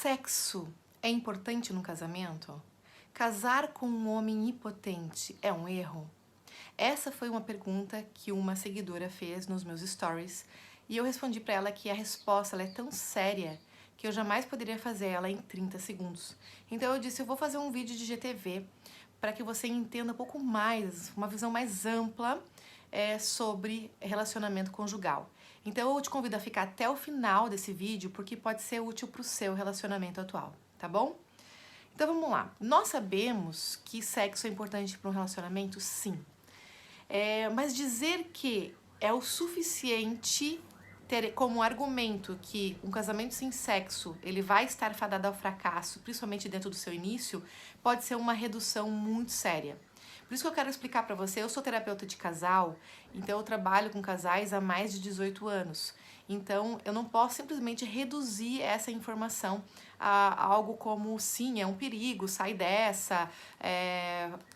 Sexo é importante no casamento? Casar com um homem impotente é um erro? Essa foi uma pergunta que uma seguidora fez nos meus stories e eu respondi para ela que a resposta ela é tão séria que eu jamais poderia fazer ela em 30 segundos. Então eu disse, eu vou fazer um vídeo de GTV para que você entenda um pouco mais, uma visão mais ampla sobre relacionamento conjugal. Então eu te convido a ficar até o final desse vídeo porque pode ser útil para o seu relacionamento atual, tá bom? Então vamos lá. Nós sabemos que sexo é importante para um relacionamento? Sim. Mas dizer que é o suficiente ter como argumento que um casamento sem sexo ele vai estar fadado ao fracasso, principalmente dentro do seu início, pode ser uma redução muito séria. Por isso que eu quero explicar para você, eu sou terapeuta de casal, então eu trabalho com casais há mais de 18 anos. Então eu não posso simplesmente reduzir essa informação a algo como, sim, é um perigo, sai dessa,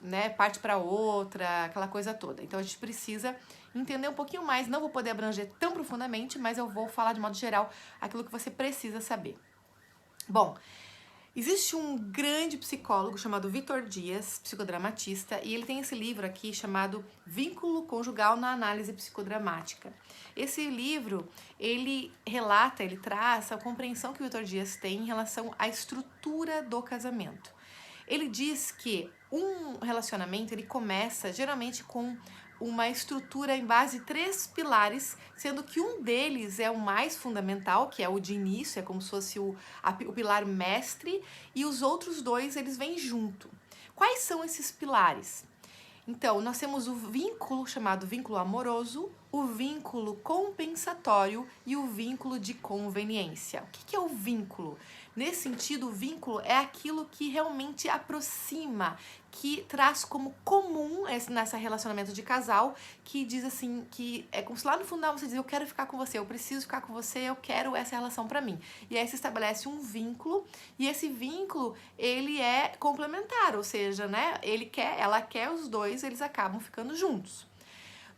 né, parte para outra, aquela coisa toda. Então a gente precisa entender um pouquinho mais, não vou poder abranger tão profundamente, mas eu vou falar de modo geral aquilo que você precisa saber. Bom, existe um grande psicólogo chamado Victor Dias, psicodramatista, e ele tem esse livro aqui chamado Vínculo Conjugal na Análise Psicodramática. Esse livro, ele relata, ele traz a compreensão que o Victor Dias tem em relação à estrutura do casamento. Ele diz que um relacionamento, ele começa geralmente com uma estrutura em base de 3 pilares, sendo que um deles é o mais fundamental, que é o de início, é como se fosse o pilar mestre, e os outros 2 eles vêm junto. Quais são esses pilares? Então, nós temos o vínculo chamado vínculo amoroso, o vínculo compensatório e o vínculo de conveniência. O que é o vínculo? Nesse sentido, o vínculo é aquilo que realmente aproxima, que traz como comum nesse relacionamento de casal, que diz assim, que é como se lá no final você diz, eu quero ficar com você, eu preciso ficar com você, eu quero essa relação pra mim. E aí se estabelece um vínculo, e esse vínculo, ele é complementar, ou seja, né, ela quer os dois, eles acabam ficando juntos.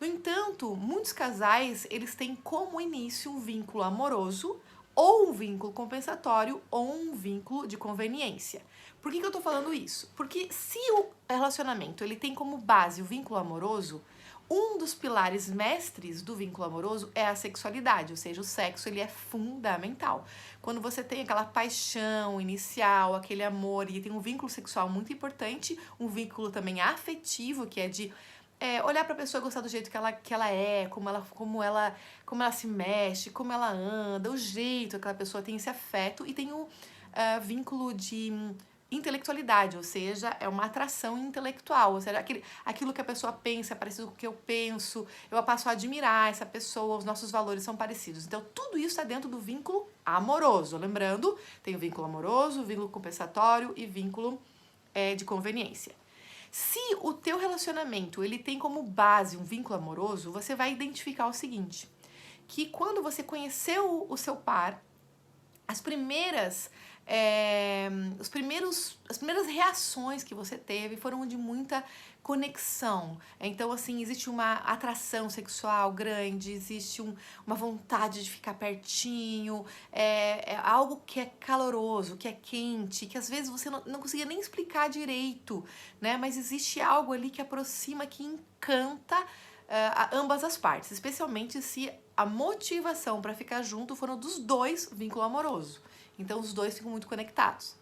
No entanto, muitos casais, eles têm como início um vínculo amoroso, ou um vínculo compensatório, ou um vínculo de conveniência. Por que eu tô falando isso? Porque se o relacionamento ele tem como base o vínculo amoroso, um dos pilares mestres do vínculo amoroso é a sexualidade, ou seja, o sexo ele é fundamental. Quando você tem aquela paixão inicial, aquele amor e tem um vínculo sexual muito importante, um vínculo também afetivo, que é de olhar para a pessoa, gostar do jeito que ela é, como ela se mexe, como ela anda, o jeito que aquela pessoa tem esse afeto, e tem o vínculo de intelectualidade, ou seja, é uma atração intelectual, ou seja, aquilo que a pessoa pensa é parecido com o que eu penso, eu passo a admirar essa pessoa, os nossos valores são parecidos. Então, tudo isso está dentro do vínculo amoroso. Lembrando, tem o vínculo amoroso, o vínculo compensatório e vínculo de conveniência. Se o teu relacionamento ele tem como base um vínculo amoroso, você vai identificar o seguinte, que quando você conheceu o seu par, as primeiras reações que você teve foram de muita conexão. Então, assim, existe uma atração sexual grande, existe uma vontade de ficar pertinho, é algo que é caloroso, que é quente, que às vezes você não conseguia nem explicar direito, né? Mas existe algo ali que aproxima, que encanta ambas as partes, especialmente se a motivação para ficar junto foram dos 2 vínculo amoroso. Então os 2 ficam muito conectados.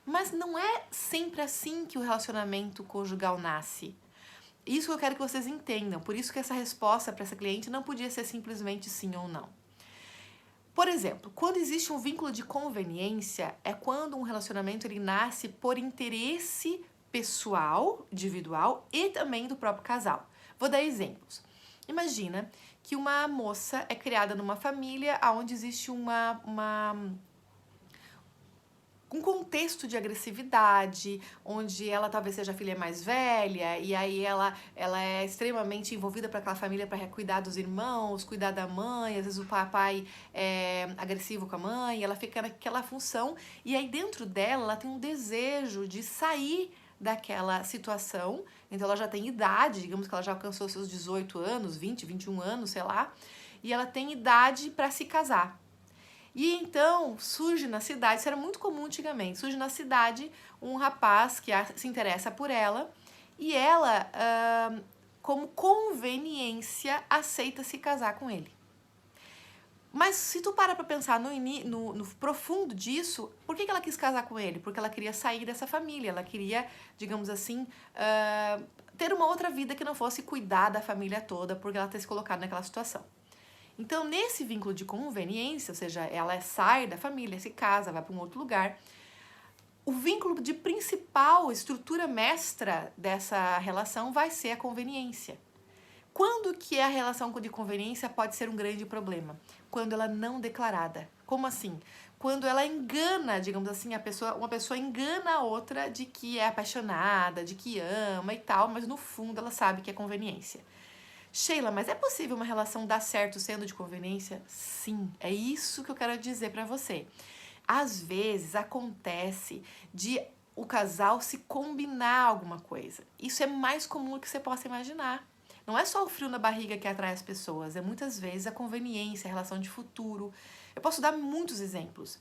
Mas não é sempre assim que o relacionamento conjugal nasce. Isso que eu quero que vocês entendam. Por isso que essa resposta para essa cliente não podia ser simplesmente sim ou não. Por exemplo, quando existe um vínculo de conveniência, é quando um relacionamento ele nasce por interesse pessoal, individual e também do próprio casal. Vou dar exemplos. Imagina que uma moça é criada numa família onde existe um contexto de agressividade, onde ela talvez seja a filha mais velha, e aí ela é extremamente envolvida para aquela família para cuidar dos irmãos, cuidar da mãe, às vezes o papai é agressivo com a mãe, ela fica naquela função, e aí dentro dela ela tem um desejo de sair daquela situação, então ela já tem idade, digamos que ela já alcançou seus 18 anos, 20, 21 anos, sei lá, e ela tem idade para se casar. E então surge na cidade, isso era muito comum antigamente, surge na cidade um rapaz que se interessa por ela e ela, como conveniência, aceita se casar com ele. Mas se tu para pra pensar no profundo disso, por que ela quis casar com ele? Porque ela queria sair dessa família, ela queria, digamos assim, ter uma outra vida que não fosse cuidar da família toda, porque ela ter se colocado naquela situação. Então, nesse vínculo de conveniência, ou seja, ela sai da família, se casa, vai para um outro lugar, o vínculo de principal estrutura mestra dessa relação vai ser a conveniência. Quando que a relação de conveniência pode ser um grande problema? Quando ela não declarada. Como assim? Quando ela engana, digamos assim, uma pessoa engana a outra de que é apaixonada, de que ama e tal, mas no fundo ela sabe que é conveniência. Sheila, mas é possível uma relação dar certo sendo de conveniência? Sim, é isso que eu quero dizer pra você. Às vezes acontece de o casal se combinar alguma coisa. Isso é mais comum do que você possa imaginar. Não é só o frio na barriga que atrai as pessoas, é muitas vezes a conveniência, a relação de futuro. Eu posso dar muitos exemplos,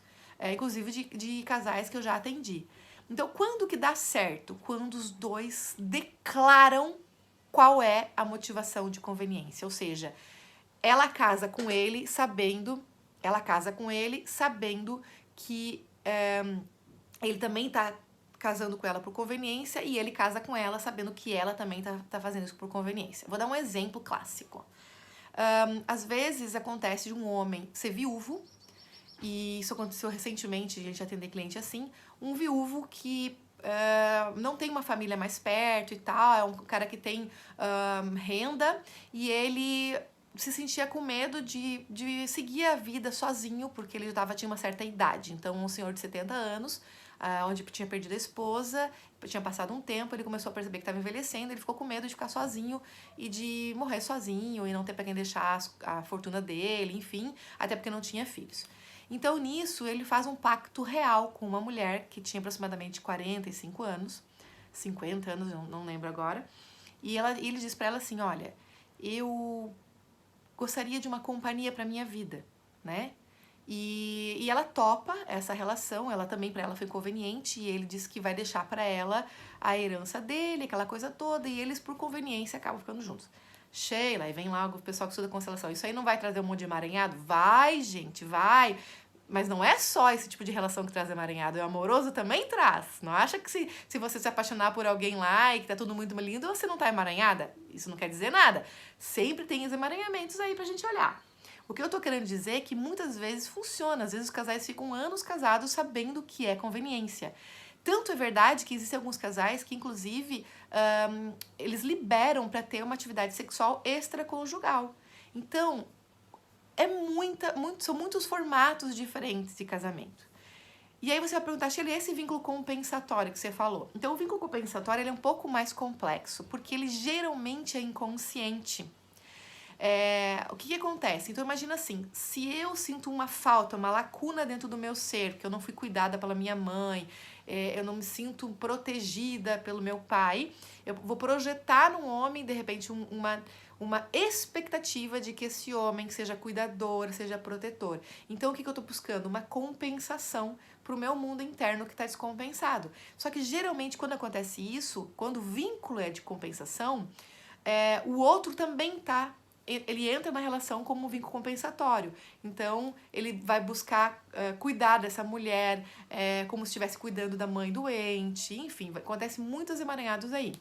inclusive de casais que eu já atendi. Então, quando que dá certo? Quando os dois declaram qual é a motivação de conveniência, ou seja, ela casa com ele sabendo que ele também tá casando com ela por conveniência e ele casa com ela sabendo que ela também tá fazendo isso por conveniência. Vou dar um exemplo clássico. Às vezes acontece de um homem ser viúvo, e isso aconteceu recentemente, a gente atender cliente assim, um viúvo que não tem uma família mais perto e tal, é um cara que tem renda e ele se sentia com medo de seguir a vida sozinho, porque ele tinha uma certa idade. Então, um senhor de 70 anos, onde tinha perdido a esposa, tinha passado um tempo, ele começou a perceber que estava envelhecendo, ele ficou com medo de ficar sozinho e de morrer sozinho e não ter para quem deixar a fortuna dele, enfim, até porque não tinha filhos. Então, nisso, ele faz um pacto real com uma mulher que tinha aproximadamente 45 anos, 50 anos, não lembro agora, e ele diz para ela assim, olha, eu gostaria de uma companhia para minha vida, né? E ela topa essa relação, ela também para ela foi conveniente, e ele diz que vai deixar para ela a herança dele, aquela coisa toda, e eles por conveniência acabam ficando juntos. Sheila, aí vem lá o pessoal que estuda constelação, isso aí não vai trazer um monte de emaranhado? Vai, gente, vai! Mas não é só esse tipo de relação que traz emaranhado, o amoroso também traz. Não acha que se você se apaixonar por alguém lá e que tá tudo muito lindo, você não tá emaranhada? Isso não quer dizer nada. Sempre tem os emaranhamentos aí pra gente olhar. O que eu tô querendo dizer é que muitas vezes funciona. Às vezes os casais ficam anos casados sabendo que é conveniência. Tanto é verdade que existem alguns casais que, inclusive, eles liberam para ter uma atividade sexual extraconjugal. Então, são muitos formatos diferentes de casamento. E aí você vai perguntar, Sheila, e esse vínculo compensatório que você falou? Então, o vínculo compensatório ele é um pouco mais complexo, porque ele geralmente é inconsciente. O que acontece? Então imagina assim, se eu sinto uma falta, uma lacuna dentro do meu ser, que eu não fui cuidada pela minha mãe, eu não me sinto protegida pelo meu pai, eu vou projetar num homem, de repente, uma expectativa de que esse homem seja cuidador, seja protetor. Então o que eu tô buscando? Uma compensação pro meu mundo interno que tá descompensado. Só que geralmente quando acontece isso, quando o vínculo é de compensação, o outro também ele entra na relação como um vínculo compensatório. Então, ele vai buscar cuidar dessa mulher como se estivesse cuidando da mãe doente. Enfim, acontece muitos emaranhados aí.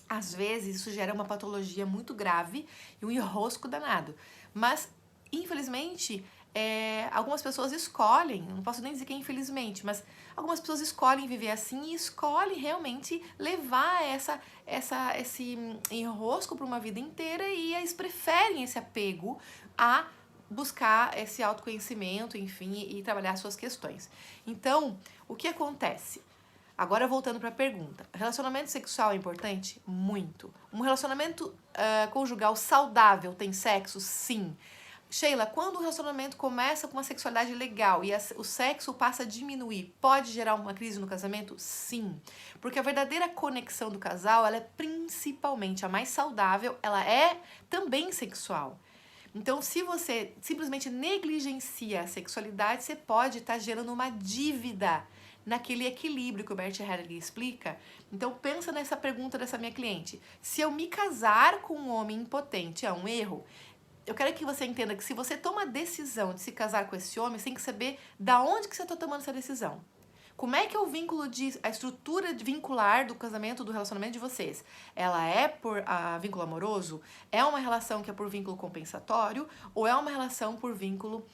Às vezes, isso gera uma patologia muito grave e um enrosco danado. Mas, infelizmente, algumas pessoas escolhem, não posso nem dizer que é infelizmente, mas algumas pessoas escolhem viver assim e escolhem realmente levar esse enrosco para uma vida inteira e eles preferem esse apego a buscar esse autoconhecimento, enfim, e trabalhar suas questões. Então, o que acontece? Agora voltando para a pergunta, relacionamento sexual é importante? Muito. Um relacionamento conjugal saudável tem sexo? Sim. Sheila, quando o relacionamento começa com uma sexualidade legal e o sexo passa a diminuir, pode gerar uma crise no casamento? Sim. Porque a verdadeira conexão do casal, ela é principalmente a mais saudável, ela é também sexual. Então, se você simplesmente negligencia a sexualidade, você pode estar gerando uma dívida naquele equilíbrio que o Bert Hellinger explica. Então, pensa nessa pergunta dessa minha cliente. Se eu me casar com um homem impotente é um erro? Eu quero que você entenda que se você toma a decisão de se casar com esse homem, você tem que saber da onde que você está tomando essa decisão. Como é que é a estrutura vincular do casamento, do relacionamento de vocês? Ela é por vínculo amoroso? É uma relação que é por vínculo compensatório? Ou é uma relação por vínculo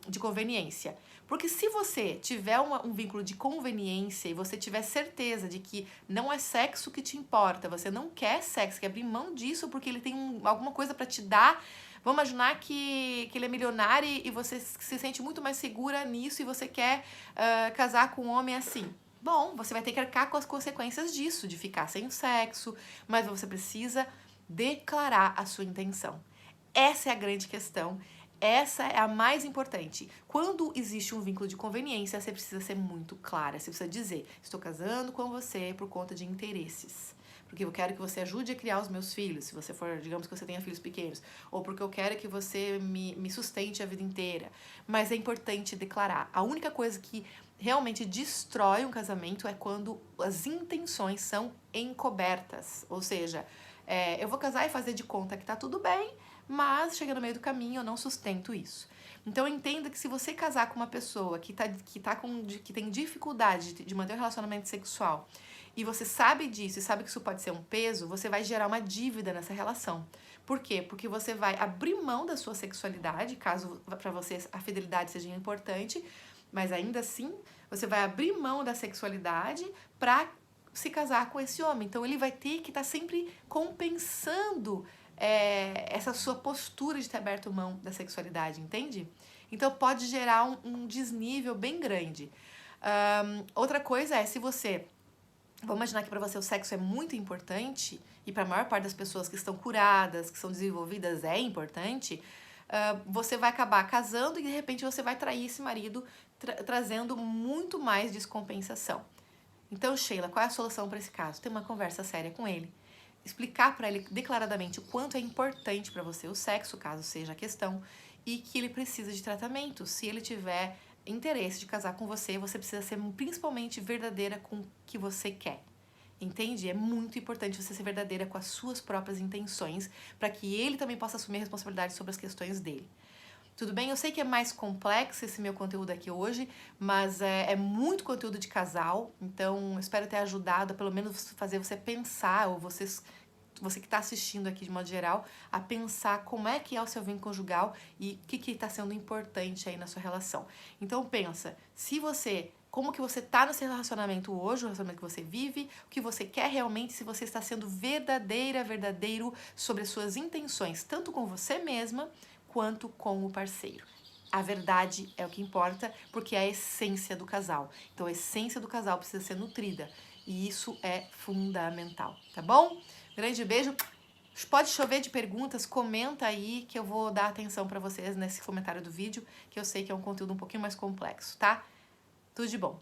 de conveniência? Porque se você tiver um vínculo de conveniência e você tiver certeza de que não é sexo que te importa, você não quer sexo, quer abrir mão disso porque ele tem alguma coisa para te dar. Vamos imaginar que ele é milionário e você se sente muito mais segura nisso e você quer casar com um homem assim. Bom, você vai ter que arcar com as consequências disso, de ficar sem o sexo, mas você precisa declarar a sua intenção. Essa é a grande questão. Essa é a mais importante. Quando existe um vínculo de conveniência, você precisa ser muito clara. Você precisa dizer, estou casando com você por conta de interesses. Porque eu quero que você ajude a criar os meus filhos, se você for, digamos que você tenha filhos pequenos. Ou porque eu quero que você me sustente a vida inteira. Mas é importante declarar. A única coisa que realmente destrói um casamento é quando as intenções são encobertas. Ou seja, eu vou casar e fazer de conta que tá tudo bem, mas chega no meio do caminho eu não sustento isso. Então entenda que se você casar com uma pessoa que tem dificuldade de manter um relacionamento sexual e você sabe disso e sabe que isso pode ser um peso, você vai gerar uma dívida nessa relação. Por quê? Porque você vai abrir mão da sua sexualidade, caso para você a fidelidade seja importante, mas ainda assim você vai abrir mão da sexualidade para se casar com esse homem. Então ele vai ter que estar sempre compensando essa sua postura de ter aberto mão da sexualidade, entende? Então pode gerar um desnível bem grande. Outra coisa é, se você... Vamos imaginar que para você o sexo é muito importante, e para a maior parte das pessoas que estão curadas, que são desenvolvidas, é importante, você vai acabar casando e de repente você vai trair esse marido, trazendo muito mais descompensação. Então, Sheila, qual é a solução para esse caso? Ter uma conversa séria com ele. Explicar para ele declaradamente o quanto é importante para você o sexo, caso seja a questão, e que ele precisa de tratamento. Se ele tiver interesse de casar com você, você precisa ser principalmente verdadeira com o que você quer. Entende? É muito importante você ser verdadeira com as suas próprias intenções, para que ele também possa assumir a responsabilidade sobre as questões dele. Tudo bem? Eu sei que é mais complexo esse meu conteúdo aqui hoje, mas é muito conteúdo de casal, então espero ter ajudado a pelo menos fazer você pensar, ou você que está assistindo aqui de modo geral, a pensar como é que é o seu vínculo conjugal e o que está sendo importante aí na sua relação. Então pensa, como que você está nesse relacionamento hoje, o relacionamento que você vive, o que você quer realmente, se você está sendo verdadeiro sobre as suas intenções, tanto com você mesma, quanto com o parceiro. A verdade é o que importa, porque é a essência do casal. Então a essência do casal precisa ser nutrida, e isso é fundamental, tá bom? Grande beijo. Pode chover de perguntas, comenta aí que eu vou dar atenção para vocês nesse comentário do vídeo, que eu sei que é um conteúdo um pouquinho mais complexo, tá? Tudo de bom.